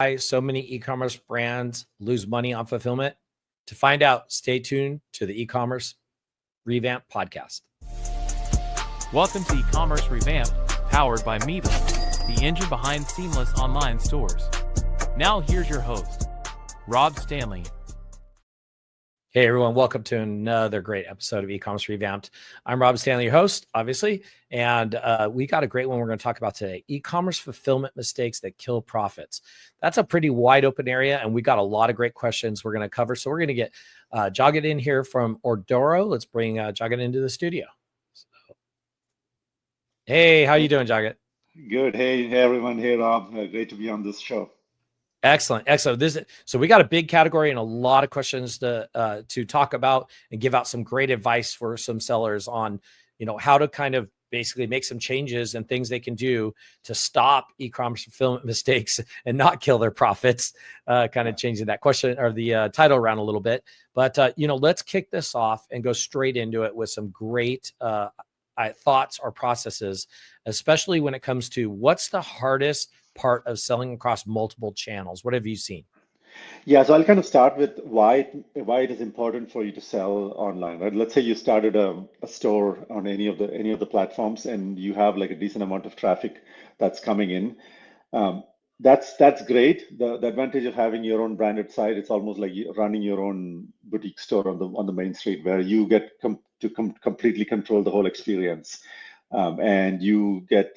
why so many e-commerce brands lose money on fulfillment? To find out, stay tuned to the Ecommerce Revamped Podcast. Welcome to Ecommerce Revamped, powered by Meva, the engine behind seamless online stores. Now here's your host, Rob Stanley. Hey everyone, welcome to another great episode of Ecommerce Revamped. I'm Rob Stanley, your host, obviously, and we got a great one we're going to talk about today. E-commerce fulfillment mistakes that kill profits. That's a pretty wide open area, and we got a lot of great questions we're going to cover. So we're going to get Jagath in here from Ordoro. Let's bring Jagath into the studio. So, hey, how you doing, Jagath? Good. Hey everyone. Hey Rob. Great to be on this show. Excellent. So we got a big category and a lot of questions to talk about and give out some great advice for some sellers on, how to kind of basically make some changes and things they can do to stop e-commerce fulfillment mistakes and not kill their profits. Kind of changing that question or the title around a little bit, but let's kick this off and go straight into it with some great thoughts or processes, especially when it comes to what's the hardest part of selling across multiple channels. What have you seen? Yeah, so I'll kind of start with why it is important for you to sell online, right? Let's say you started a store on any of the platforms, and you have like a decent amount of traffic that's coming in. That's great. The advantage of having your own branded site, it's almost like running your own boutique store on the main street, where you get to completely control the whole experience. And you get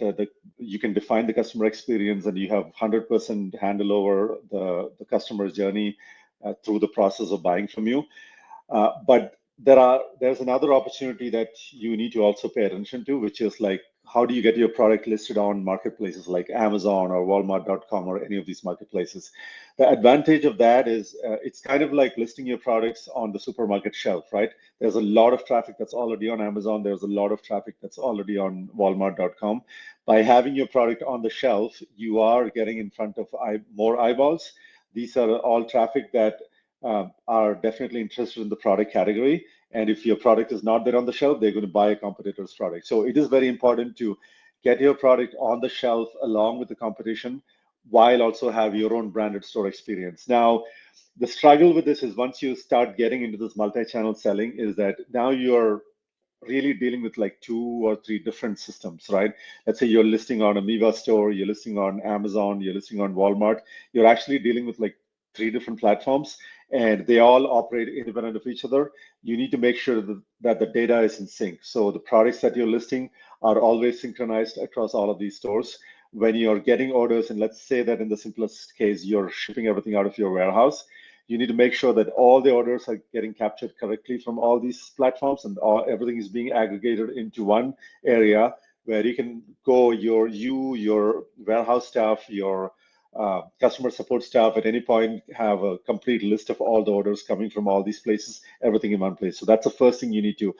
you can define the customer experience, and you have 100% handle over the customer's journey through the process of buying from you. But there's another opportunity that you need to also pay attention to, which is like, how do you get your product listed on marketplaces like Amazon or Walmart.com or any of these marketplaces? The advantage of that is it's kind of like listing your products on the supermarket shelf, right? There's a lot of traffic that's already on Amazon. There's a lot of traffic that's already on Walmart.com. By having your product on the shelf, you are getting in front of more eyeballs. These are all traffic that are definitely interested in the product category. And if your product is not there on the shelf, they're going to buy a competitor's product. So it is very important to get your product on the shelf along with the competition, while also have your own branded store experience. Now, the struggle with this is once you start getting into this multi-channel selling, is that now you're really dealing with like 2 or 3 different systems, right? Let's say you're listing on a Meva store, you're listing on Amazon, you're listing on Walmart. You're actually dealing with like 3 different platforms, and they all operate independent of each other. You need to make sure that the data is in sync. So the products that you're listing are always synchronized across all of these stores. When you're getting orders, and let's say that in the simplest case, you're shipping everything out of your warehouse, you need to make sure that all the orders are getting captured correctly from all these platforms, and everything is being aggregated into one area where you can go, your warehouse staff, your customer support staff at any point have a complete list of all the orders coming from all these places, everything in one place. So that's the first thing you need to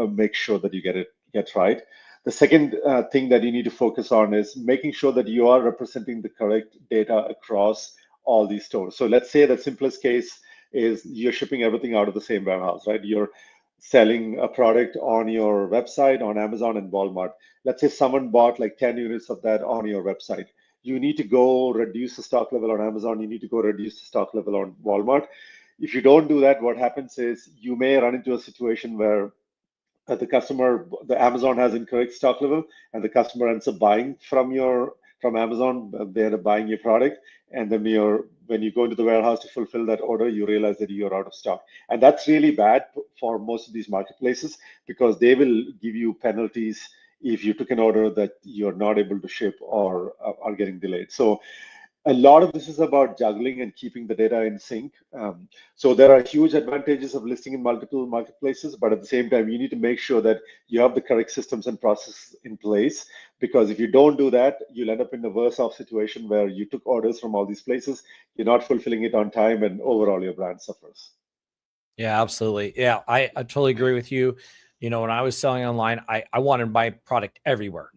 make sure that you get right. The second thing that you need to focus on is making sure that you are representing the correct data across all these stores. So let's say the simplest case is you're shipping everything out of the same warehouse, right? You're selling a product on your website, on Amazon and Walmart. Let's say someone bought like 10 units of that on your website. You need to go reduce the stock level on Amazon. You need to go reduce the stock level on Walmart. If you don't do that, what happens is you may run into a situation where the Amazon has incorrect stock level, and the customer ends up buying from Amazon. They end up buying your product, and then when you go into the warehouse to fulfill that order, you realize that you're out of stock. And that's really bad for most of these marketplaces, because they will give you penalties if you took an order that you're not able to ship or are getting delayed. So a lot of this is about juggling and keeping the data in sync. So there are huge advantages of listing in multiple marketplaces, but at the same time, you need to make sure that you have the correct systems and processes in place, because if you don't do that, you'll end up in a worse off situation where you took orders from all these places, you're not fulfilling it on time, and overall your brand suffers. Yeah, absolutely. Yeah, I totally agree with you. When I was selling online, I wanted my product everywhere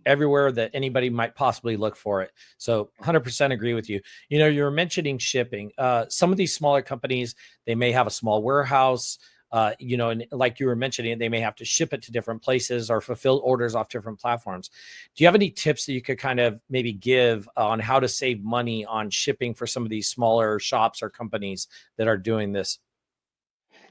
that anybody might possibly look for it. So 100% agree with you. You were mentioning shipping. Some of these smaller companies, they may have a small warehouse. And like you were mentioning, they may have to ship it to different places or fulfill orders off different platforms. Do you have any tips that you could kind of maybe give on how to save money on shipping for some of these smaller shops or companies that are doing this?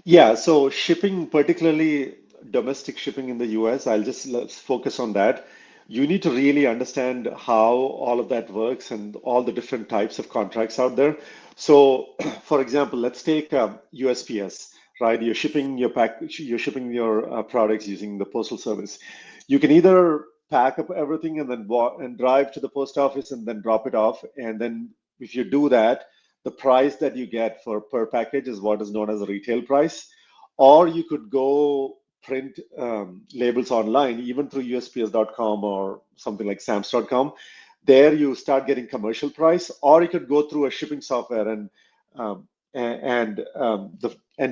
Yeah, so shipping, particularly domestic shipping in the US, let's focus on that. You need to really understand how all of that works and all the different types of contracts out there. So, for example, let's take USPS, right? You're shipping your products using the postal service. You can either pack up everything and then walk and drive to the post office and then drop it off. And then if you do that, the price that you get for per package is what is known as a retail price. Or you could go print labels online, even through USPS.com or something like Stamps.com. There you start getting commercial price, or you could go through a shipping software um, and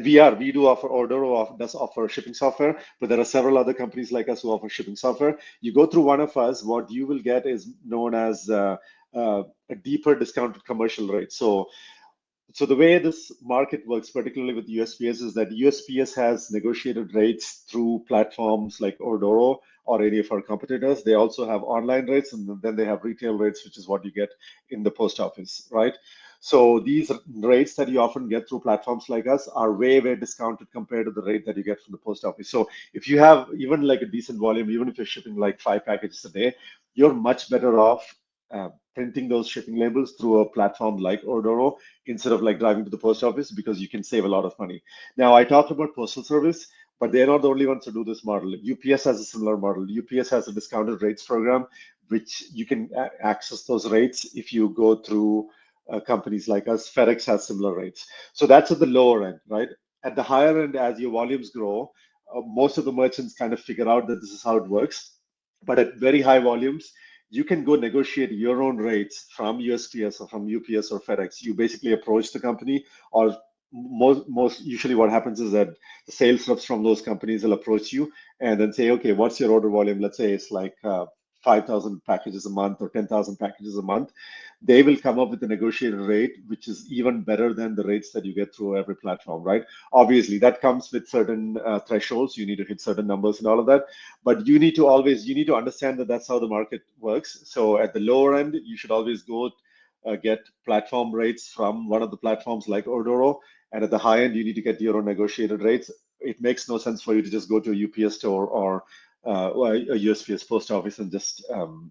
we do offer Ordoro does offer shipping software, but there are several other companies like us who offer shipping software. You go through one of us, what you will get is known as a deeper discounted commercial rate. So the way this market works, particularly with USPS, is that USPS has negotiated rates through platforms like Ordoro or any of our competitors. They also have online rates, and then they have retail rates, which is what you get in the post office, right? So these rates that you often get through platforms like us are way, way discounted compared to the rate that you get from the post office. So if you have even like a decent volume, even if you're shipping like 5 packages a day, you're much better off printing those shipping labels through a platform like Ordoro instead of like driving to the post office, because you can save a lot of money. Now, I talked about postal service, but they're not the only ones to do this model. UPS has a similar model. UPS has a discounted rates program, which you can access those rates if you go through companies like us. FedEx has similar rates. So that's at the lower end, right? At the higher end, as your volumes grow, most of the merchants kind of figure out that this is how it works. But at very high volumes, you can go negotiate your own rates from USPS or from UPS or FedEx. You basically approach the company, or most usually what happens is that the sales reps from those companies will approach you and then say, okay, what's your order volume? Let's say it's like 5,000 packages a month or 10,000 packages a month. They will come up with a negotiated rate, which is even better than the rates that you get through every platform, right? Obviously, that comes with certain thresholds. You need to hit certain numbers and all of that. But you need to understand that that's how the market works. So at the lower end, you should always go get platform rates from one of the platforms like Ordoro. And at the high end, you need to get your own negotiated rates. It makes no sense for you to just go to a UPS store or a USPS post office and just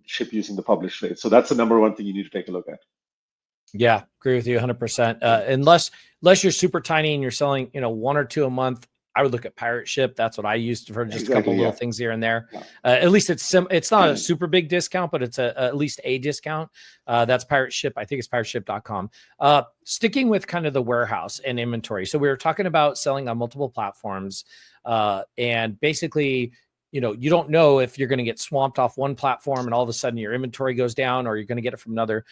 ship using the published rate. So that's the number one thing you need to take a look at. Yeah, agree with you 100%. Unless you're super tiny and you're selling, one or two a month, I would look at Pirate Ship. That's what I used for just a couple little things here and there. Yeah. At least it's not a super big discount, but it's at least a discount. That's Pirate Ship. I think it's pirateship.com. Sticking with kind of the warehouse and inventory. So we were talking about selling on multiple platforms, and basically, you don't know if you're going to get swamped off one platform and all of a sudden your inventory goes down, or you're going to get it from another.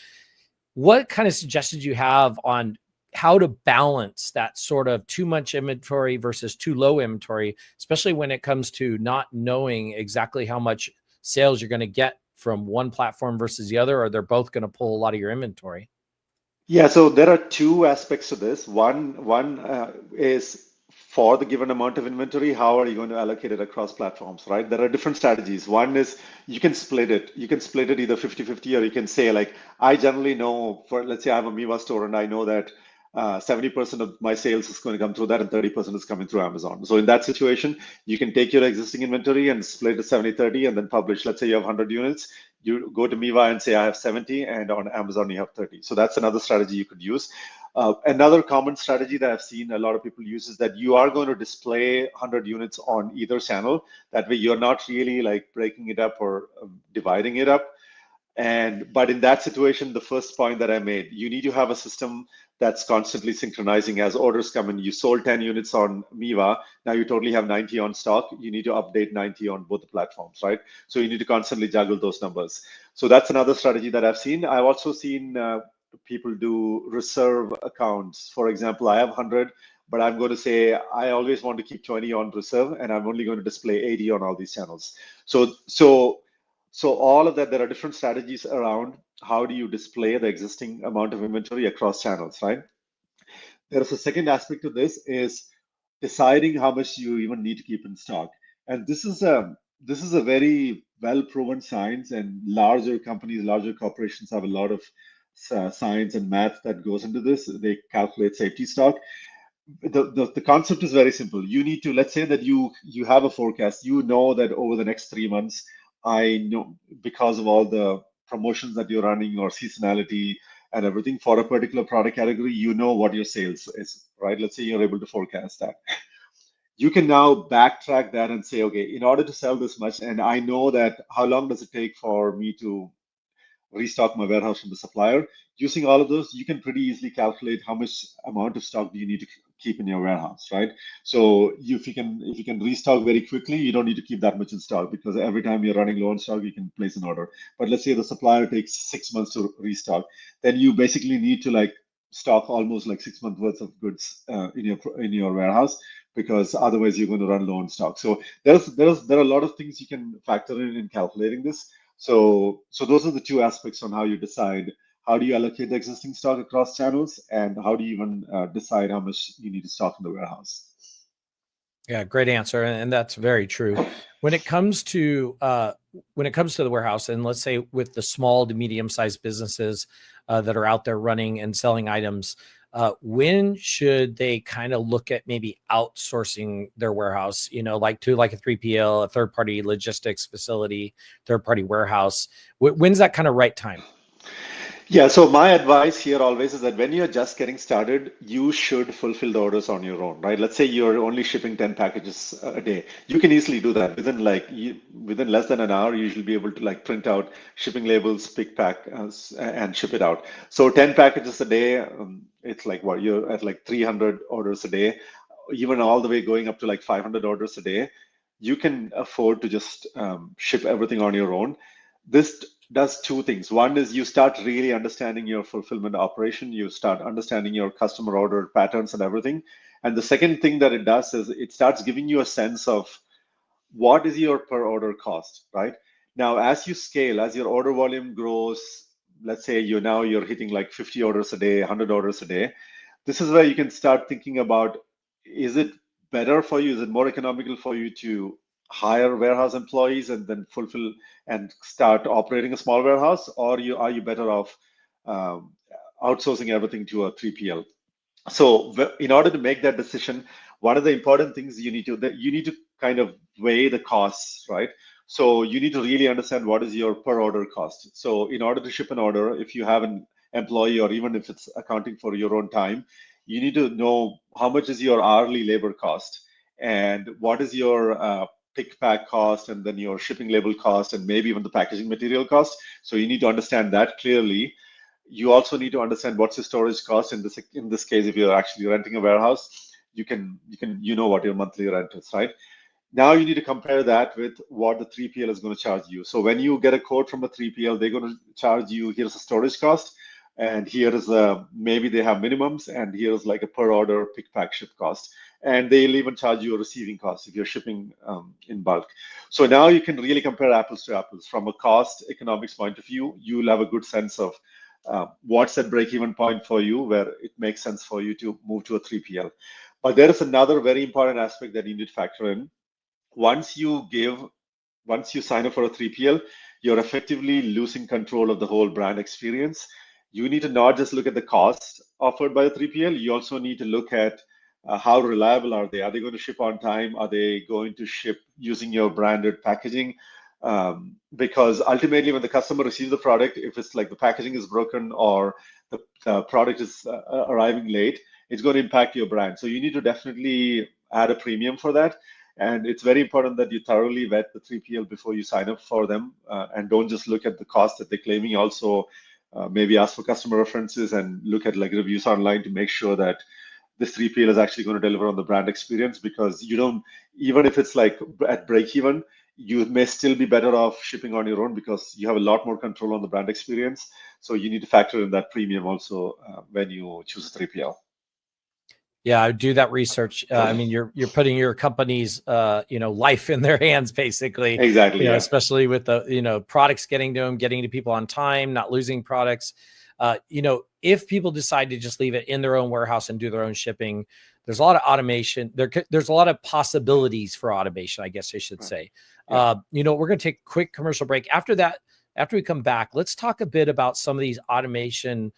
What kind of suggestions you have on how to balance that sort of too much inventory versus too low inventory, especially when it comes to not knowing exactly how much sales you're going to get from one platform versus the other, or they're both going to pull a lot of your inventory? Yeah, so there are two aspects to this. One is for the given amount of inventory, how are you going to allocate it across platforms, right? There are different strategies. One is you can split it. You can split it either 50-50, or you can say, like, I generally know, for let's say I have a Miva store and I know that 70% of my sales is going to come through that and 30% is coming through Amazon. So in that situation, you can take your existing inventory and split it 70-30 and then publish. Let's say you have 100 units. You go to Miva and say, I have 70, and on Amazon, you have 30. So that's another strategy you could use. Another common strategy that I've seen a lot of people use is that you are going to display 100 units on either channel. That way, you're not really like breaking it up or dividing it up. But in that situation, the first point that I made, you need to have a system that's constantly synchronizing as orders come in. You sold 10 units on Miva. Now you totally have 90 on stock. You need to update 90 on both the platforms, right? So you need to constantly juggle those numbers. So that's another strategy that I've seen. I've also seen people do reserve accounts. For example, I have 100, but I'm going to say I always want to keep 20 on reserve, and I'm only going to display 80 on all these channels. So all of that, there are different strategies around how do you display the existing amount of inventory across channels, right? There is a second aspect to this is deciding how much you even need to keep in stock. And this is a very well proven science, and larger companies, larger corporations have a lot of science and math that goes into this. They calculate safety stock. The concept is very simple. You need to, let's say that you have a forecast. You know that over the next 3 months, I know, because of all the promotions that you're running or seasonality and everything for a particular product category, you know what your sales is, right? Let's say you're able to forecast that. You can now backtrack that and say, okay, in order to sell this much, and I know that how long does it take for me to restock my warehouse from the supplier. Using all of those, you can pretty easily calculate how much amount of stock do you need to keep in your warehouse, right? So if you can restock very quickly, you don't need to keep that much in stock, because every time you're running low on stock, you can place an order. But let's say the supplier takes 6 months to restock, then you basically need to like stock almost like 6 months worth of goods in your warehouse, because otherwise you're going to run low on stock. So there are a lot of things you can factor in calculating this. So those are the two aspects on how you decide how do you allocate the existing stock across channels, and how do you even decide how much you need to stock in the warehouse. Yeah, great answer, and that's very true. When it comes to the warehouse, and let's say with the small to medium-sized businesses that are out there running and selling items, when should they kind of look at maybe outsourcing their warehouse, like to like a 3PL, a third-party logistics facility, third-party warehouse? When's that kind of right time? Yeah, so my advice here always is that when you're just getting started, you should fulfill the orders on your own, right? Let's say you're only shipping 10 packages a day. You can easily do that within less than an hour. You should be able to like print out shipping labels, pick, pack, and ship it out. So 10 packages a day, it's like what, you're at like 300 orders a day, even all the way going up to like 500 orders a day. You can afford to just ship everything on your own. This does two things. One is you start really understanding your fulfillment operation. You start understanding your customer order patterns and everything. And the second thing that it does is it starts giving you a sense of what is your per order cost, right? Now, as you scale, as your order volume grows, let's say you're hitting like 50 orders a day, 100 orders a day. This is where you can start thinking about, is it better for you? Is it more economical for you to hire warehouse employees and then fulfill and start operating a small warehouse, or are you better off outsourcing everything to a 3PL? So in order to make that decision, one of the important things you need to kind of weigh the costs, right? So you need to really understand what is your per order cost. So in order to ship an order, if you have an employee, or even if it's accounting for your own time, you need to know how much is your hourly labor cost, and what is your pick pack cost, and then your shipping label cost, and maybe even the packaging material cost. So you need to understand that clearly. You also need to understand what's your storage cost. In this case, if you're actually renting a warehouse, you know what your monthly rent is, right? Now you need to compare that with what the 3PL is going to charge you. So when you get a quote from a 3PL, they're going to charge you, here's a storage cost, and here is maybe they have minimums, and here's like a per order pick pack ship cost. And they'll even charge you a receiving cost if you're shipping in bulk. So now you can really compare apples to apples. From a cost economics point of view, you'll have a good sense of what's that break-even point for you where it makes sense for you to move to a 3PL. But there is another very important aspect that you need to factor in. Once you sign up for a 3PL, you're effectively losing control of the whole brand experience. You need to not just look at the cost offered by a 3PL, you also need to look at how reliable are they? Are they going to ship on time? Are they going to ship using your branded packaging? Because ultimately, when the customer receives the product, if it's like the packaging is broken or the product is arriving late, it's going to impact your brand. So you need to definitely add a premium for that. And it's very important that you thoroughly vet the 3PL before you sign up for them, and don't just look at the cost that they're claiming. Also, maybe ask for customer references and look at like reviews online to make sure that this 3PL is actually going to deliver on the brand experience, because even if it's like at break even, you may still be better off shipping on your own because you have a lot more control on the brand experience. So you need to factor in that premium also when you choose a 3PL. Yeah, I do that research. I mean, you're putting your company's life in their hands, basically. Exactly. Especially with the products getting to them, getting to people on time, not losing products. if people decide to just leave it in their own warehouse and do their own shipping, there's a lot of automation. There's a lot of possibilities for automation, I guess I should say. Yeah. We're going to take a quick commercial break. After that, after we come back, let's talk a bit about some of these automation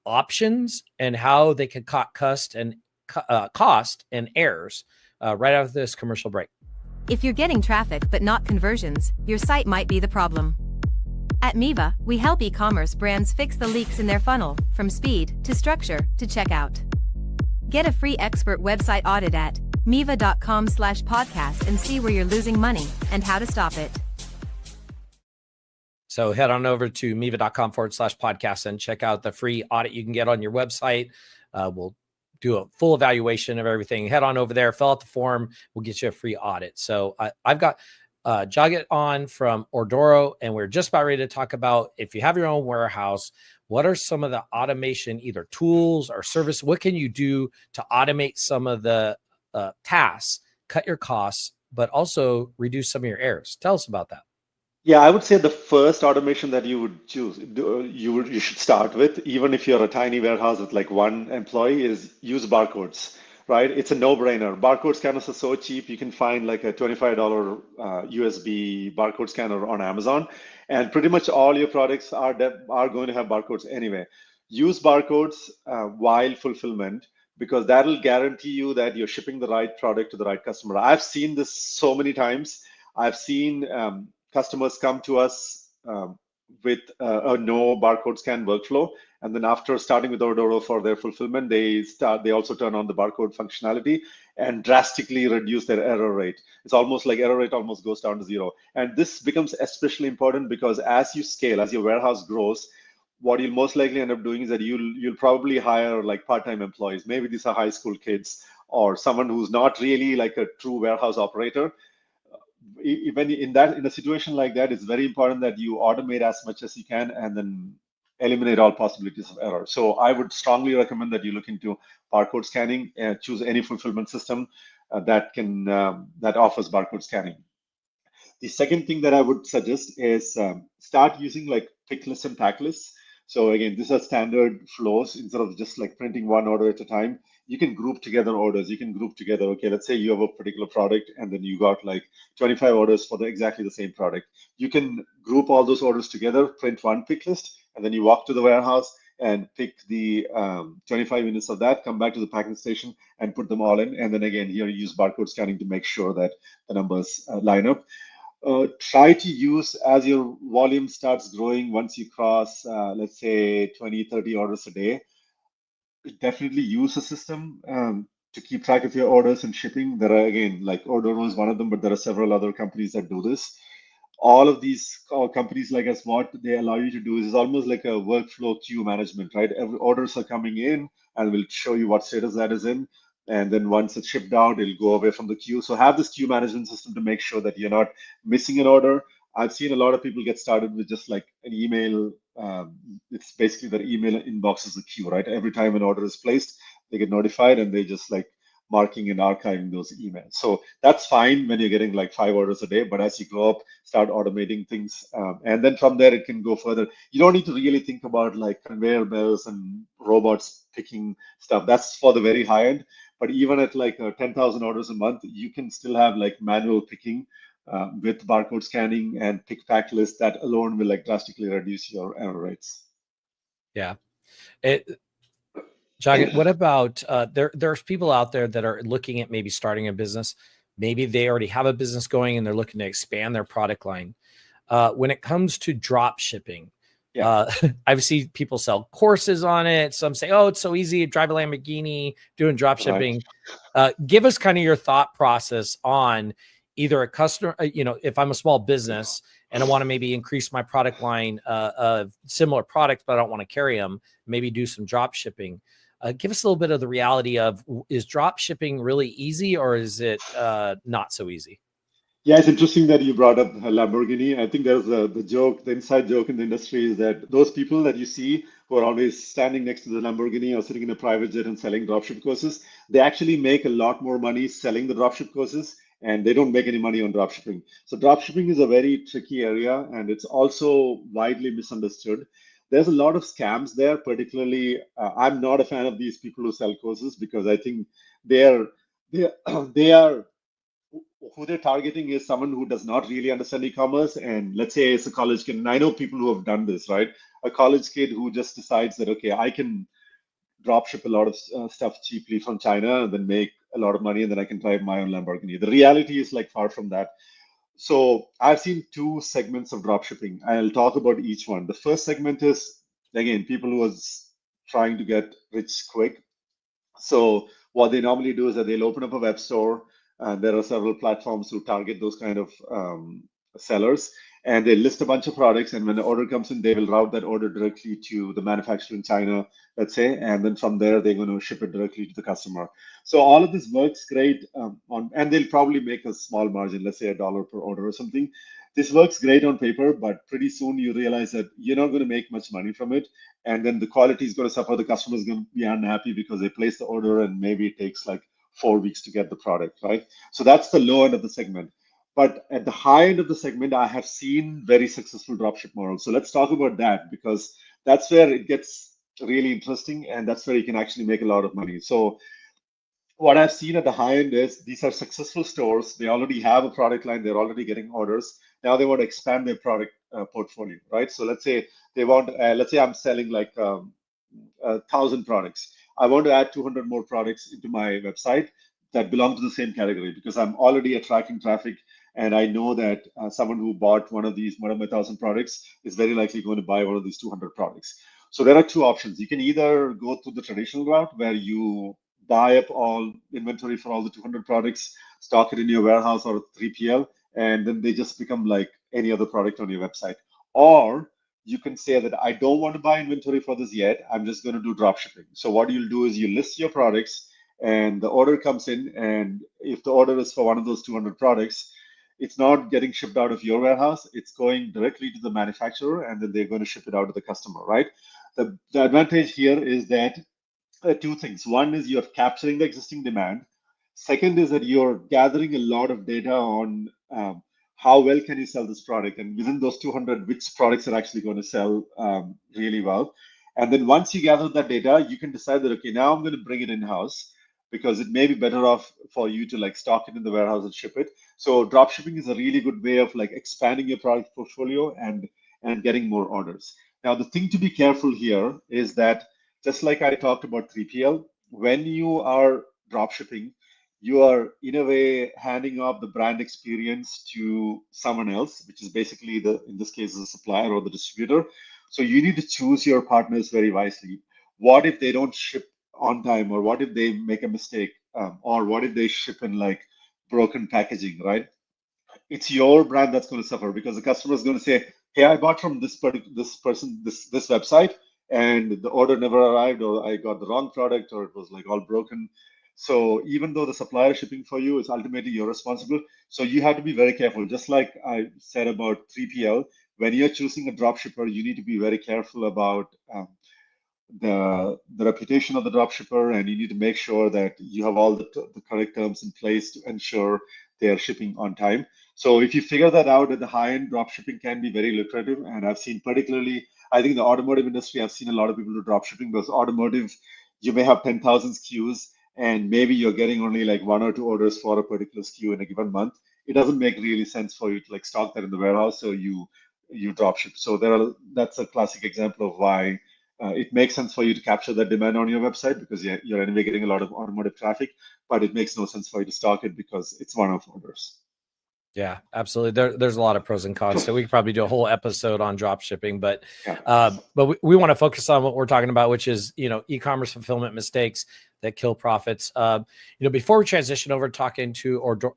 options and how they can cut cost and errors right after this commercial break. If you're getting traffic but not conversions, your site might be the problem. At Miva, we help e-commerce brands fix the leaks in their funnel, from speed to structure to checkout. Get a free expert website audit at miva.com/podcast and see where you're losing money and how to stop it. So head on over to miva.com/podcast and check out the free audit you can get on your website. We'll do a full evaluation of everything. Head on over there, fill out the form. We'll get you a free audit. So I've got Jagath on from Ordoro, and we're just about ready to talk about, if you have your own warehouse, what are some of the automation, either tools or service? What can you do to automate some of the tasks, cut your costs, but also reduce some of your errors? Tell us about that. Yeah, I would say the first automation that you would choose, you should start with, even if you're a tiny warehouse with like one employee, is use barcodes, right? It's a no-brainer. Barcode scanners are so cheap. You can find like a $25 USB barcode scanner on Amazon, and pretty much all your products are going to have barcodes anyway. Use barcodes while fulfillment, because that'll guarantee you that you're shipping the right product to the right customer. I've seen this so many times. I've seen customers come to us with a no barcode scan workflow, and then after starting with Ordoro for their fulfillment, they also turn on the barcode functionality and drastically reduce their error rate. It's almost like error rate almost goes down to zero. And this becomes especially important because as you scale, as your warehouse grows, what you'll most likely end up doing is that you'll probably hire like part-time employees. Maybe these are high school kids or someone who's not really like a true warehouse operator. Even in a situation like that, it's very important that you automate as much as you can and then eliminate all possibilities of error. So I would strongly recommend that you look into barcode scanning and choose any fulfillment system that offers barcode scanning. The second thing that I would suggest is start using like pick lists and pack lists. So again, these are standard flows. Instead of just like printing one order at a time, you can group together orders. You can group together, okay, let's say you have a particular product and then you got like 25 orders for exactly the same product. You can group all those orders together, print one pick list, and then you walk to the warehouse and pick the 25 units of that, come back to the packing station and put them all in. And then again, here you use barcode scanning to make sure that the numbers line up. Try to use, as your volume starts growing, once you cross, let's say 20, 30 orders a day, definitely use a system to keep track of your orders and shipping. There are, again, like Ordoro is one of them, but there are several other companies that do this. All of these companies like us, what they allow you to do is almost like a workflow queue management, right? Every orders are coming in and we'll show you what status that is in. And then once it's shipped out, it'll go away from the queue. So have this queue management system to make sure that you're not missing an order. I've seen a lot of people get started with just like an email. It's basically their email inbox is the queue, right? Every time an order is placed, they get notified and they just like marking and archiving those emails. So that's fine when you're getting like 5 orders a day, but as you go up, start automating things. And then from there, it can go further. You don't need to really think about like conveyor belts and robots picking stuff. That's for the very high end. But even at like 10,000 orders a month, you can still have like manual picking with barcode scanning and pick pack list. That alone will like drastically reduce your error rates. Yeah. Jagath, what about there's people out there that are looking at maybe starting a business. Maybe they already have a business going and they're looking to expand their product line. When it comes to drop shipping, I've seen people sell courses on it. Some say, oh, it's so easy, drive a Lamborghini, doing drop shipping. Right. Give us kind of your thought process on either a customer, if I'm a small business and I want to maybe increase my product line of similar products, but I don't want to carry them, maybe do some drop shipping. Give us a little bit of the reality of, is drop shipping really easy or is it not so easy? Yeah, it's interesting that you brought up Lamborghini. I think there's the inside joke in the industry is that those people that you see who are always standing next to the Lamborghini or sitting in a private jet and selling dropship courses, they actually make a lot more money selling the dropship courses and they don't make any money on dropshipping. So dropshipping is a very tricky area and it's also widely misunderstood. there's a lot of scams there. Particularly, I'm not a fan of these people who sell courses because I think they're they they are who they're targeting is someone who does not really understand e-commerce. And let's say it's a college kid, and I know people who have done this, right? A college kid who just decides that, okay, I can drop ship a lot of stuff cheaply from China and then make a lot of money, and then I can drive my own Lamborghini. The reality is like far from that. So I've seen two segments of drop shipping. I'll talk about each one. The first segment is, again, people who are trying to get rich quick. So what they normally do is that they'll open up a web store, and there are several platforms who target those kind of sellers, and they list a bunch of products. And when the order comes in, they will route that order directly to the manufacturer in China, let's say, and then from there they're going to ship it directly to the customer. So all of this works great and they'll probably make a small margin, let's say $1 per order or something. This works great on paper, but pretty soon you realize that you're not going to make much money from it. And then the quality is going to suffer. The customer is going to be unhappy because they place the order and maybe it takes like 4 weeks to get the product, right? So that's the low end of the segment. But at the high end of the segment, I have seen very successful dropship models. So let's talk about that, because that's where it gets really interesting, and that's where you can actually make a lot of money. So what I've seen at the high end is these are successful stores. They already have a product line. They're already getting orders. Now they want to expand their product portfolio, right? So let's say they want, let's say I'm selling like 1,000 products. I want to add 200 more products into my website that belong to the same category, because I'm already attracting traffic. And I know that someone who bought one of my 1,000 products is very likely going to buy one of these 200 products. So there are two options. You can either go through the traditional route where you buy up all inventory for all the 200 products, stock it in your warehouse or 3PL, and then they just become like any other product on your website. Or you can say that I don't want to buy inventory for this yet. I'm just going to do drop shipping. So what you'll do is you list your products and the order comes in. And if the order is for one of those 200 products, it's not getting shipped out of your warehouse. It's going directly to the manufacturer, and then they're going to ship it out to the customer, right? The advantage here is that two things. One is you're capturing the existing demand. Second is that you're gathering a lot of data on how well can you sell this product, and within those 200, which products are actually going to sell really well. And then once you gather that data, you can decide that, okay, now I'm going to bring it in-house, because it may be better off for you to like stock it in the warehouse and ship it. So drop shipping is a really good way of like expanding your product portfolio and getting more orders. Now, the thing to be careful here is that, just like I talked about 3PL, when you are drop shipping, you are in a way handing off the brand experience to someone else, which is basically in this case, the supplier or the distributor. So you need to choose your partners very wisely. What if they don't ship on time, or what if they make a mistake, or what if they ship in like broken packaging, right? It's your brand that's going to suffer, because the customer is going to say, hey, I bought from this person, this website, and the order never arrived, or I got the wrong product, or it was like all broken. So even though the supplier is shipping for you, it's ultimately you're responsible. So you have to be very careful. Just like I said about 3PL, when you're choosing a drop shipper, you need to be very careful about the reputation of the dropshipper, and you need to make sure that you have all the correct terms in place to ensure they are shipping on time. So if you figure that out, at the high end, dropshipping can be very lucrative. And I've seen, particularly, I think the automotive industry, I've seen a lot of people do dropshipping, because automotive, you may have 10,000 SKUs, and maybe you're getting only like 1 or 2 orders for a particular SKU in a given month. It doesn't make really sense for you to like stock that in the warehouse, so you dropship. So that's a classic example of why it makes sense for you to capture that demand on your website, because you're anyway getting a lot of automotive traffic, but it makes no sense for you to stock it because it's one-off orders. Yeah, absolutely. There's a lot of pros and cons. So we could probably do a whole episode on drop shipping, but we want to focus on what we're talking about, which is, e-commerce fulfillment mistakes that kill profits. Before we transition over talking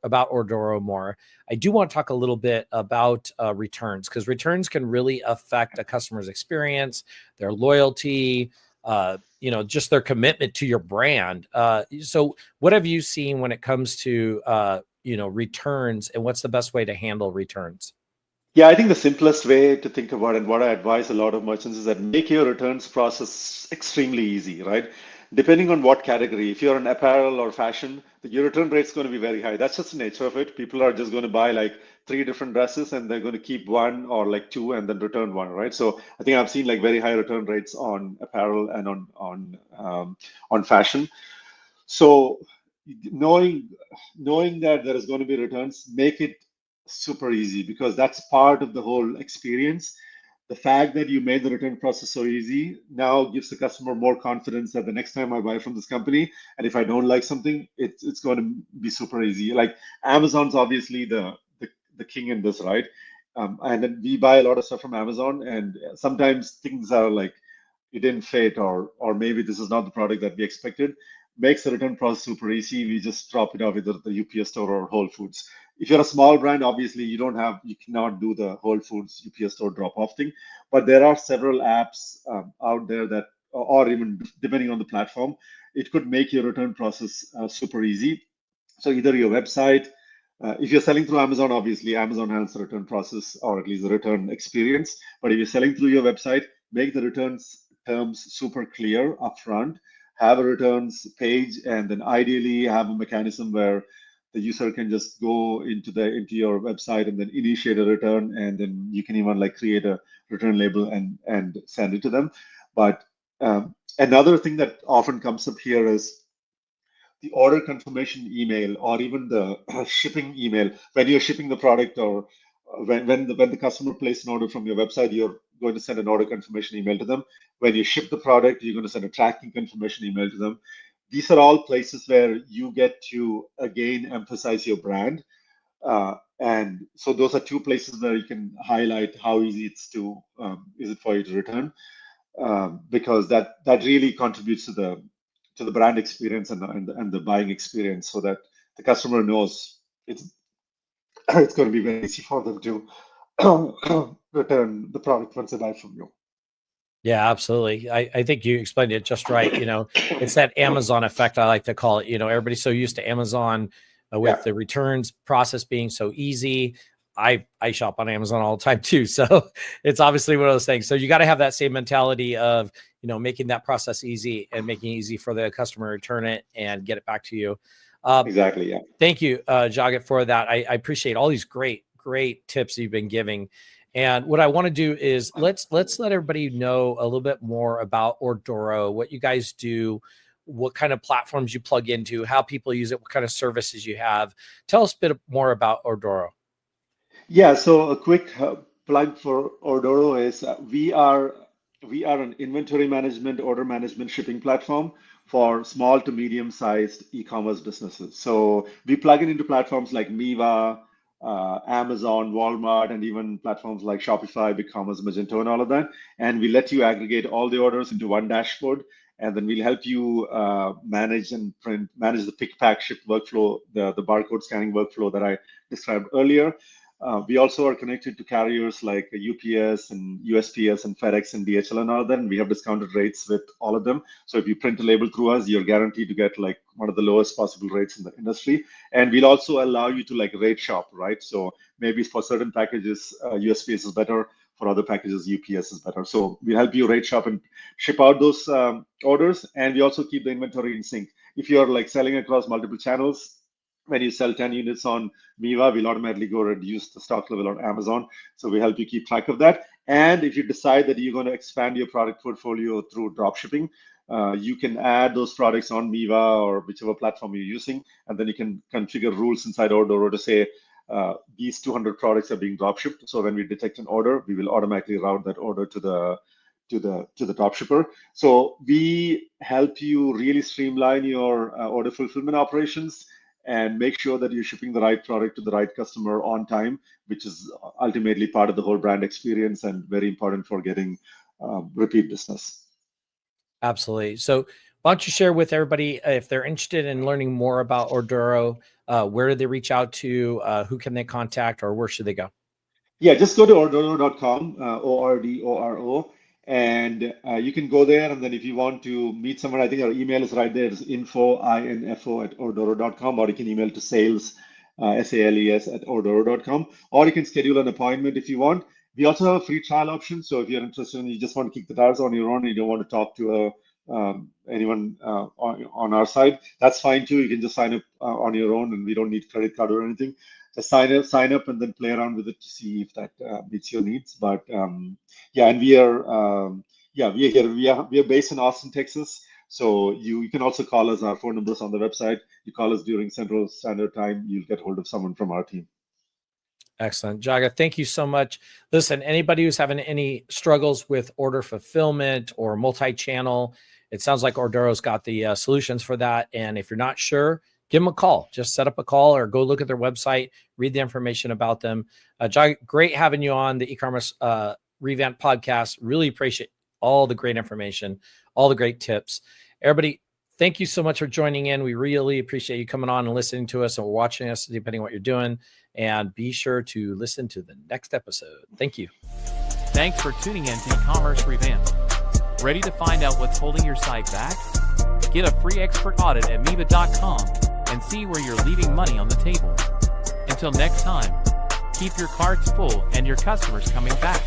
about Ordoro more, I do want to talk a little bit about returns, because returns can really affect a customer's experience, their loyalty, just their commitment to your brand. So what have you seen when it comes to, returns, and what's the best way to handle returns? Yeah, I think the simplest way to think about it, and what I advise a lot of merchants, is that make your returns process extremely easy, right? depending on what category, if you're an apparel or fashion, your return rate is going to be very high. That's just the nature of it. People are just going to buy like 3 different dresses and they're going to keep one or like two and then return one, right? So I think I've seen like very high return rates on apparel and on fashion. So knowing that there is going to be returns, make it super easy because that's part of the whole experience. The fact that you made the return process so easy now gives the customer more confidence that the next time I buy from this company, and if I don't like something, it's going to be super easy. Like Amazon's obviously the king in this, right? And then we buy a lot of stuff from Amazon, and sometimes things are like it didn't fit, or maybe this is not the product that we expected. Makes the return process super easy. We just drop it off either the UPS store or Whole Foods. If you're a small brand, obviously you cannot do the Whole Foods UPS store drop off thing. But there are several apps out there that, or even depending on the platform, it could make your return process super easy. So either your website, if you're selling through Amazon, obviously Amazon has the return process or at least the return experience. But if you're selling through your website, make the returns terms super clear upfront. Have a returns page, and then ideally have a mechanism where the user can just go into your website and then initiate a return, and then you can even like create a return label and send it to them. But another thing that often comes up here is the order confirmation email or even the shipping email when you're shipping the product, or when the customer places an order from your website, you're going to send an order confirmation email to them. When you ship the product, you're going to send a tracking confirmation email to them. These are all places where you get to again emphasize your brand, and so those are two places where you can highlight how easy is it for you to return, because that really contributes to the brand experience and the buying experience, so that the customer knows it's going to be very easy for them to return the product once they buy from you. Yeah, absolutely. I think you explained it just right. It's that Amazon effect, I like to call it. Everybody's so used to Amazon with the returns process being so easy. I shop on Amazon all the time too. So it's obviously one of those things. So you got to have that same mentality of, making that process easy and making it easy for the customer to return it and get it back to you. Exactly. Yeah. Thank you, Jagath, for that. I appreciate all these great tips you've been giving. And what I want to do is let's let everybody know a little bit more about Ordoro, what you guys do, what kind of platforms you plug into, how people use it, what kind of services you have. Tell us a bit more about Ordoro. Yeah, so a quick plug for Ordoro is we are an inventory management, order management, shipping platform for small to medium-sized e-commerce businesses. So we plug it into platforms like Miva, Amazon, Walmart, and even platforms like Shopify, BigCommerce, Magento, and all of that. And we let you aggregate all the orders into one dashboard, and then we'll help you manage the pick, pack, ship workflow, the barcode scanning workflow that I described earlier. We also are connected to carriers like UPS and USPS and FedEx and DHL and all of that, and we have discounted rates with all of them. So if you print a label through us, you're guaranteed to get like one of the lowest possible rates in the industry. And we'll also allow you to like rate shop, right? So maybe for certain packages, USPS is better. For other packages, UPS is better. So we help you rate shop and ship out those orders. And we also keep the inventory in sync. If you're like selling across multiple channels, when you sell 10 units on Miva, we'll automatically go reduce the stock level on Amazon. So we help you keep track of that. And if you decide that you're going to expand your product portfolio through drop shipping, you can add those products on Miva or whichever platform you're using. And then you can configure rules inside Ordoro to say, these 200 products are being drop shipped. So when we detect an order, we will automatically route that order to the drop shipper. So we help you really streamline your order fulfillment operations and make sure that you're shipping the right product to the right customer on time, which is ultimately part of the whole brand experience and very important for getting repeat business. Absolutely. So why don't you share with everybody, if they're interested in learning more about Ordoro, where do they reach out to, who can they contact, or where should they go? Yeah, just go to ordoro.com, ORDORO, and you can go there. And then if you want to meet someone, I think our email is right there. It's info@ordoro.com, or you can email to sales, SALES @ordoro.com, or you can schedule an appointment if you want. We also have a free trial option. So if you're interested and you just want to kick the tires on your own, and you don't want to talk to anyone on our side, that's fine too. You can just sign up on your own, and we don't need credit card or anything. Just sign up, and then play around with it to see if that meets your needs. But yeah, and we are here. We are based in Austin, Texas. So you can also call us. Our phone number's on the website. You call us during Central Standard Time, you'll get hold of someone from our team. Excellent. Jagath, thank you so much. Listen, anybody who's having any struggles with order fulfillment or multi-channel, it sounds like Ordoro's got the solutions for that. And if you're not sure, give them a call. Just set up a call or go look at their website, read the information about them. Jagath, great having you on the e-commerce Revamped podcast. Really appreciate all the great information, all the great tips. Everybody, thank you so much for joining in. We really appreciate you coming on and listening to us or watching us, depending on what you're doing. And be sure to listen to the next episode. Thank you. Thanks for tuning in to E-commerce Revamped. Ready to find out what's holding your site back? Get a free expert audit at Miva.com and see where you're leaving money on the table. Until next time, keep your carts full and your customers coming back.